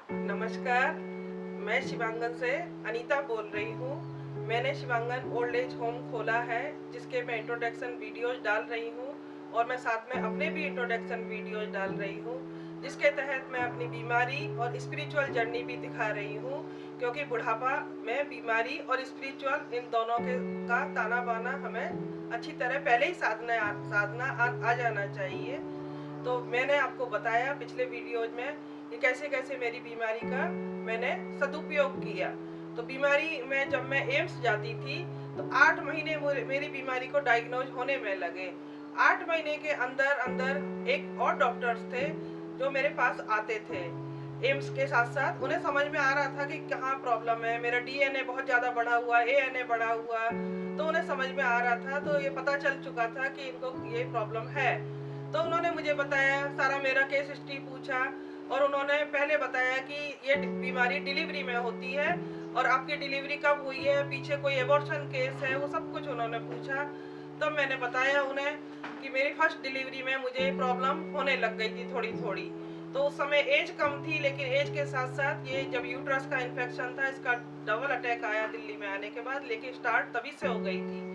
नमस्कार, मैं शिवांगन से अनीता बोल रही हूँ। मैंने शिवांगन ओल्ड एज होम खोला है, जिसके मैं इंट्रोडक्शन वीडियोज डाल रही हूँ और मैं साथ में अपने भी इंट्रोडक्शन वीडियोज डाल रही हूँ, जिसके तहत मैं अपनी बीमारी और स्पिरिचुअल जर्नी भी दिखा रही हूँ। क्योंकि बुढ़ापा में बीमारी और स्पिरिचुअल इन दोनों के का ताना बाना हमें अच्छी तरह पहले ही साधना आ जाना चाहिए। तो मैंने आपको बताया पिछले वीडियोज में कि कैसे कैसे मेरी बीमारी का मैंने सदुपयोग किया। तो बीमारी में जब मैं एम्स जाती थी तो 8 महीने मेरी बीमारी को डायग्नोज होने में लगे। 8 महीने के अंदर अंदर एक और डॉक्टर्स थे जो मेरे पास आते थे। एम्स के साथ साथ उन्हें समझ में आ रहा था कि कहाँ प्रॉब्लम है, मेरा डीएनए बहुत ज़्यादा बढ़ा हुआ, एएनए बढ़ा हुआ, तो उन्हें समझ में आ रहा था। तो ये पता चल चुका था कि इनको ये प्रॉब्लम है। तो उन्होंने मुझे बताया, सारा मेरा केस हिस्ट्री पूछा और उन्होंने पहले बताया कि ये बीमारी डिलीवरी में होती है और आपकी डिलीवरी कब हुई है, पीछे कोई एबॉर्शन केस है, वो सब कुछ उन्होंने पूछा। तब मैंने बताया उन्हें कि मेरी फर्स्ट डिलीवरी में मुझे प्रॉब्लम होने लग गई थी थोड़ी थोड़ी। तो उस समय एज कम थी, लेकिन एज के साथ साथ ये जब यूट्रस का इन्फेक्शन था, इसका डबल अटैक आया दिल्ली में आने के बाद, लेकिन स्टार्ट तभी से हो गई थी।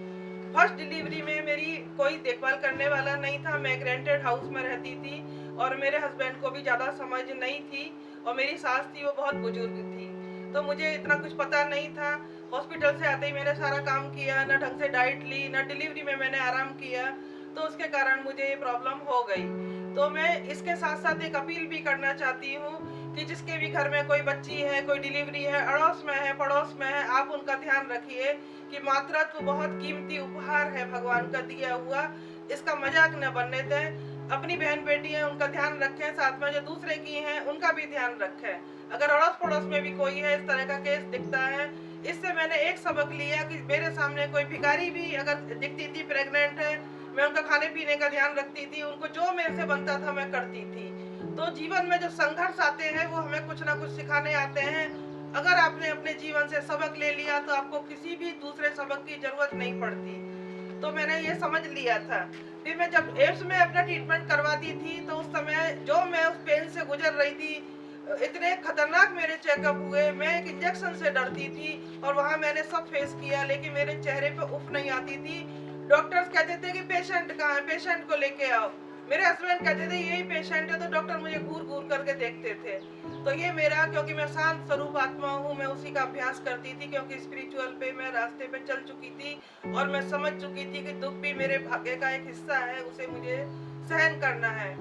फर्स्ट डिलीवरी में मेरी कोई देखभाल करने वाला नहीं था। मैं एक रेंटेड हाउस में रहती थी और मेरे हस्बैंड को भी ज़्यादा समझ नहीं थी और मेरी सास थी, वो बहुत बुजुर्ग थी, तो मुझे इतना कुछ पता नहीं था। हॉस्पिटल से आते ही मैंने सारा काम किया, ना ढंग से डाइट ली, ना डिलीवरी में मैंने आराम किया, तो उसके कारण मुझे ये प्रॉब्लम हो गई। तो मैं इसके साथ साथ एक अपील भी करना चाहती हूँ कि जिसके भी घर में कोई बच्ची है, कोई डिलीवरी है, अड़ोस में है, पड़ोस में है, आप उनका ध्यान रखिए कि मातृत्व बहुत कीमती उपहार है भगवान का दिया हुआ, इसका मजाक न बनने दें। अपनी बहन बेटी है, उनका ध्यान रखें, साथ में जो दूसरे की हैं उनका भी ध्यान रखें। अगर अड़ोस पड़ोस में भी कोई है इस तरह का केस दिखता है, इससे मैंने एक सबक लिया कि मेरे सामने कोई भिखारी भी अगर दिखती थी प्रेग्नेंट है, मैं उनका खाने पीने का ध्यान रखती थी, उनको जो मेरे से बनता था मैं करती थी। तो जीवन में जो संघर्ष आते हैं वो हमें कुछ ना कुछ सिखाने आते हैं। अगर आपने अपने जीवन से सबक ले लिया तो आपको किसी भी दूसरे सबक की जरूरत नहीं पड़ती। तो मैंने ये समझ लिया था। फिर मैं जब एम्स में अपना ट्रीटमेंट करवाती थी तो उस समय जो मैं उस पेन से गुजर रही थी, इतने खतरनाक मेरे चेकअप हुए, मैं एक इंजेक्शन से डरती थी और वहाँ मैंने सब फेस किया, लेकिन मेरे चेहरे पे उफ नहीं आती थी। डॉक्टर्स कहते थे कि पेशेंट कहाँ है, पेशेंट को लेके आओ। मेरे हस्बैंड कहते थे यही पेशेंट है, तो डॉक्टर मुझे घूर घूर करके देखते थे। तो ये मेरा, क्योंकि मैं शांत स्वरूप आत्मा हूँ, मैं उसी का अभ्यास करती थी, क्योंकि स्पिरिचुअल पे मैं रास्ते पे चल चुकी थी और मैं समझ चुकी थी कि दुख भी मेरे भाग्य का एक हिस्सा है, उसे मुझे सहन करना है।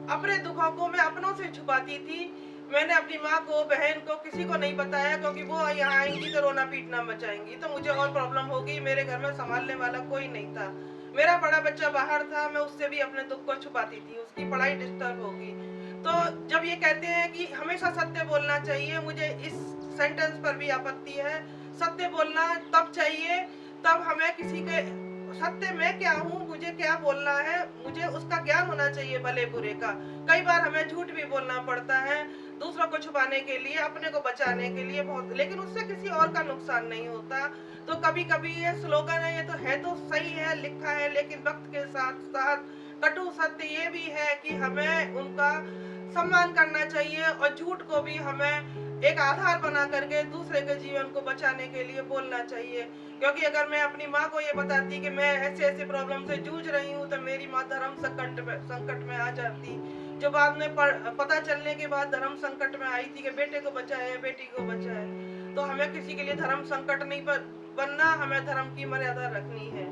अपने दुखों को मैं अपनों से छुपाती थी। मैंने अपनी माँ को, बहन को, किसी को नहीं बताया, क्योंकि वो यहाँ आएंगी तो रोना पीटना मचाएंगी तो मुझे और प्रॉब्लम होगी। मेरे घर में संभालने वाला कोई नहीं था। मेरा बड़ा बच्चा बाहर था, मैं उससे भी अपने दुख को छुपाती थी, उसकी पढ़ाई डिस्टर्ब होगी। तो जब ये कहते हैं कि हमेशा सत्य बोलना चाहिए, मुझे इस सेंटेंस पर भी आपत्ति है। सत्य बोलना तब चाहिए तब हमें किसी के सत्य में क्या हूँ, मुझे क्या बोलना है, मुझे उसका ज्ञान होना चाहिए भले बुरे का। कई बार हमें झूठ भी बोलना पड़ता है दूसरों को छुपाने के लिए, अपने को बचाने के लिए बहुत, लेकिन उससे किसी और का नुकसान नहीं होता। तो कभी कभी ये स्लोगन है, ये तो सही है, लिखा है, लेकिन वक्त के साथ साथ कटु सत्य ये भी है कि हमें उनका सम्मान करना चाहिए और झूठ को भी हमें एक आधार बना करके दूसरे के जीवन को बचाने के लिए बोलना चाहिए। क्योंकि अगर मैं अपनी माँ को ये बताती कि मैं ऐसे ऐसे प्रॉब्लम से जूझ रही हूँ, तो मेरी माँ धर्म संकट में आ जाती। जो बाद में पता चलने के बाद धर्म संकट में आई थी कि बेटे को बचाए, बेटी को बचाए। तो हमें किसी के लिए धर्म संकट नहीं बनना, हमें धर्म की मर्यादा रखनी है।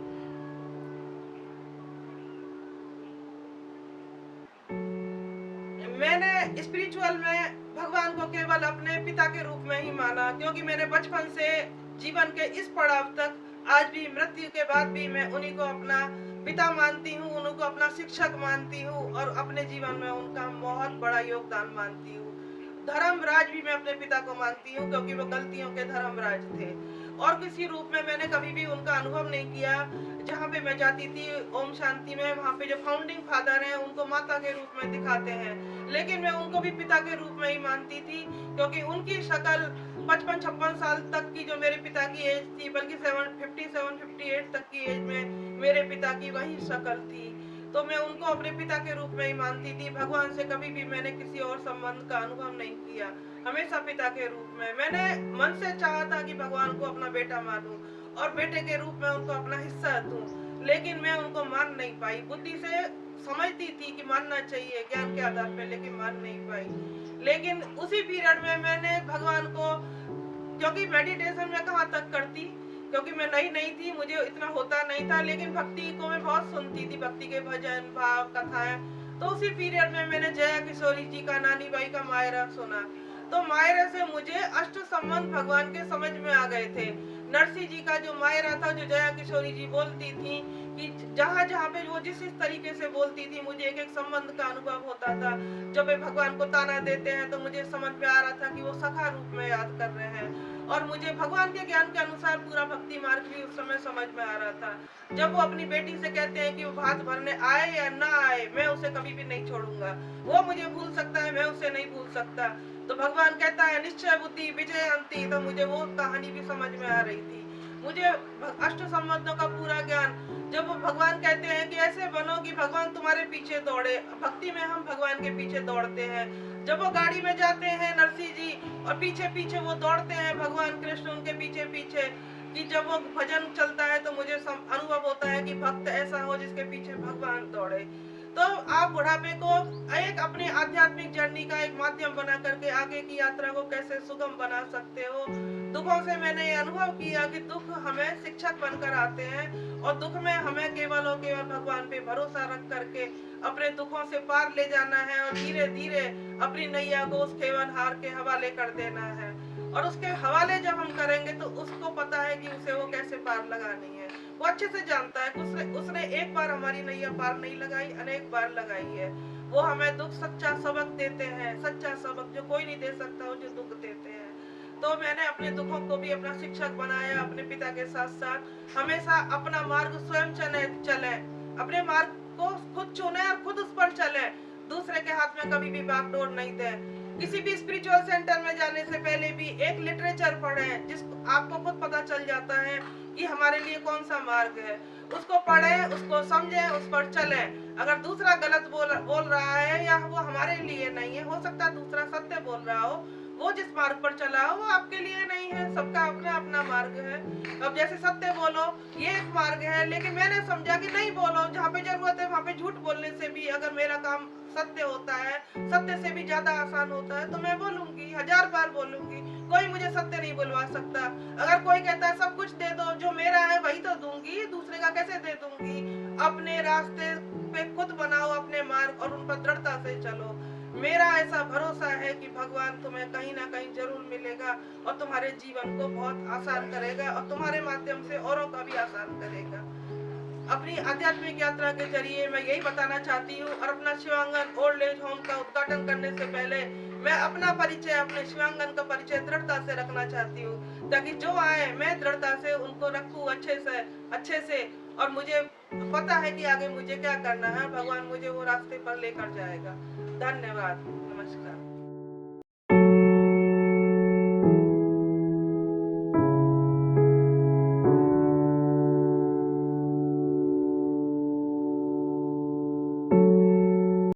मैंने स्पिरिचुअल में भगवान को केवल अपने पिता के रूप में ही माना, क्योंकि मैंने बचपन से जीवन के इस पड़ाव तक, आज भी मृत्यु के बाद भी मैं उन्हीं को अपना पिता मानती हूँ, उन्हीं को अपना शिक्षक मानती हूँ और अपने जीवन में उनका बहुत बड़ा योगदान मानती हूँ। धर्मराज भी मैं अपने पिता को मानती हूँ, क्योंकि वो गलतियों के धर्मराज थे और किसी रूप में मैंने कभी भी उनका अनुभव नहीं किया। जहाँ पे मैं जाती थी ओम शांति में, वहाँ पे जो फाउंडिंग फादर हैं उनको माता के रूप में दिखाते हैं, लेकिन मैं उनको भी पिता के रूप में ही मानती थी, क्योंकि उनकी शक्ल 55-56 साल तक की जो मेरे पिता की एज थी, बल्कि 57-58 तक की एज में मेरे पिता की वही शक्ल थी। तो मैं उनको अपने पिता के रूप में ही मानती थी। भगवान से कभी भी मैंने किसी और संबंध का अनुभव नहीं किया। हमेशा पिता के रूप में। मैंने मन से चाहा था कि भगवान को अपना बेटा मानूं और बेटे के रूप में उनको अपना हिस्सा दूं, लेकिन मैं उनको मान नहीं पाई। बुद्धि से समझती थी कि मानना चाहिए ज्ञान के आधार पे, लेकिन मान नहीं पाई। लेकिन उसी पीरियड में मैंने भगवान को, क्योंकि मेडिटेशन में कहाँ तक करती, क्योंकि मैं नई नहीं थी, मुझे इतना होता नहीं था, लेकिन भक्ति को मैं बहुत सुनती थी, भक्ति के भजन भाव कथाएं। तो उसी पीरियड में मैंने जया किशोरी जी का, नानी बाई का मायरा सुना। तो मायरे से मुझे अष्ट संबंध भगवान के समझ में आ गए थे। नरसिंह जी का जो मायरा था, जो जया किशोरी जी बोलती थी, कि जहाँ जहाँ पे वो जिस तरीके से बोलती थी, मुझे एक एक संबंध का अनुभव होता था। जब वे भगवान को ताना देते हैं तो मुझे समझ में आ रहा था कि वो सखा रूप में याद कर रहे हैं, और मुझे भगवान के ज्ञान के अनुसार पूरा भक्ति मार्ग भी उस समय समझ में आ रहा था। जब वो अपनी बेटी से कहते हैं कि वो भात भरने आए या ना आए, मैं उसे कभी भी नहीं छोड़ूंगा, वो मुझे भूल सकता है, मैं उसे नहीं भूल सकता। तो भगवान कहता है निश्चय बुद्धि विजय अंती, तो मुझे वो कहानी भी समझ में आ रही थी। मुझे अष्ट संबंधों का पूरा ज्ञान, जब भगवान कहते हैं कि ऐसे बनो कि भगवान तुम्हारे पीछे दौड़े, भक्ति में हम भगवान के पीछे दौड़ते हैं। जब वो गाड़ी में जाते हैं नरसिंह जी, और पीछे पीछे वो दौड़ते हैं भगवान कृष्ण उनके पीछे पीछे, कि जब वो भजन चलता है तो मुझे अनुभव होता है कि भक्त ऐसा हो जिसके पीछे भगवान दौड़े। तो आप बुढ़ापे को एक अपने आध्यात्मिक जर्नी का एक माध्यम बना करके आगे की यात्रा को कैसे सुगम बना सकते हो। दुखों से मैंने ये अनुभव किया कि दुख हमें शिक्षक बनकर आते हैं, और दुख में हमें केवल और केवल भगवान पे भरोसा रख करके अपने दुखों से पार ले जाना है, और धीरे धीरे अपनी नैया को उस खेवनहार के हवाले कर देना है। और उसके हवाले जब हम करेंगे तो उसको पता है कि उसे वो कैसे पार लगानी है, वो अच्छे से जानता है। उसने एक बार हमारी नैया पार नहीं लगाई, अनेक बार लगाई है। वो हमें दुख सच्चा सबक देते हैं, सच्चा सबक जो कोई नहीं दे सकता, वो जो दुख देते हैं। तो मैंने अपने दुखों को भी अपना शिक्षक बनाया। अपने पिता के साथ साथ हमेशा अपना मार्ग स्वयं चले, अपने मार्ग को खुद चुने और खुद उस पर चले, दूसरे के हाथ में कभी भी बागडोर नहीं दे। किसी भी स्पिरिचुअल सेंटर में जाने से पहले भी एक लिटरेचर पढ़ें, जिसको आपको खुद पता चल जाता है कि हमारे लिए कौन सा मार्ग है। उसको पढ़ें, उसको समझें, उस पर चलें। अगर दूसरा गलत बोल रहा है या वो हमारे लिए नहीं है, हो सकता है दूसरा सत्य बोल रहा हो, वो जिस मार्ग पर चला हो वो आपके लिए नहीं है। सबका अपना अपना मार्ग है। अब जैसे सत्य बोलो ये एक मार्ग है, लेकिन मैंने समझा कि नहीं बोलो, जहाँ पे जरूरत है वहाँ पे झूठ बोलने से भी अगर मेरा काम सत्य होता है, सत्य से भी ज्यादा आसान होता है, तो मैं बोलूंगी, 1000 बार बोलूंगी। कोई मुझे सत्य नहीं बुलवा सकता। अगर कोई कहता है सब कुछ दे दो, जो मेरा है वही तो दूंगी, दूसरे का कैसे दे दूंगी। अपने रास्ते पे खुद बनाओ अपने मार्ग और उन पर दृढ़ता से चलो। मेरा ऐसा भरोसा है कि भगवान तुम्हें कहीं ना कहीं जरूर मिलेगा, और तुम्हारे जीवन को बहुत आसान करेगा, और तुम्हारे माध्यम से औरों का भी आसान करेगा। अपनी आध्यात्मिक यात्रा के जरिए मैं यही बताना चाहती हूँ, और अपना शिवांगन ओल्ड एज होम का उद्घाटन करने से पहले मैं अपना परिचय, अपने शिवांगन का परिचय दृढ़ता से रखना चाहती हूँ, ताकि जो आए मैं दृढ़ता से उनको रखूँ अच्छे से, और मुझे पता है कि आगे मुझे क्या करना है, भगवान मुझे वो रास्ते पर लेकर जाएगा। धन्यवाद, नमस्कार।